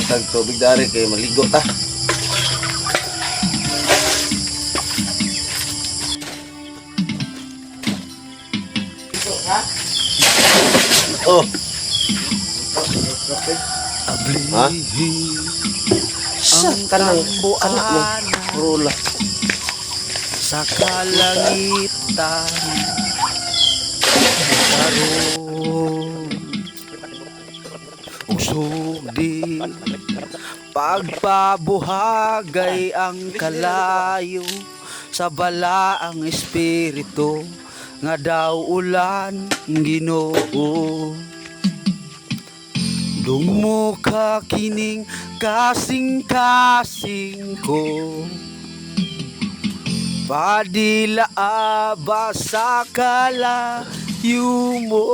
tag tubig dari kay maligo ta. Oh. Ha? Sa kanang anak mo, Rula. Sa kalangitan karon usog di pagpabuhagay ang kalayo sa balaang espiritu nga daw ulan Ginoo. Dungo ka kining kasing-kasing ko, padila sa kalayo mo,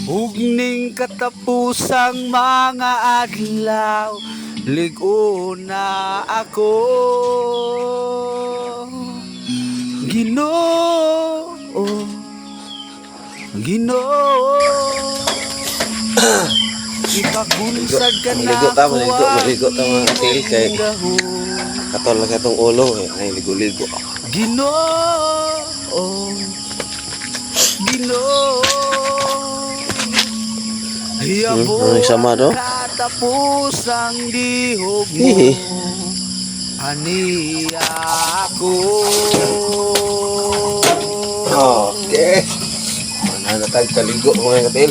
ugning katapusang mga adlaw, ligo na ako. Ginoo, Ginoo, ipagunsad ka na Maligo ta mga katil kay katol lang itong ulo ay ligo-ligo. Ginoo, Ginoo, Ano sama do? katapos ang dihog mo, aniya ako. Okay. Mananatag kaligo mga katil.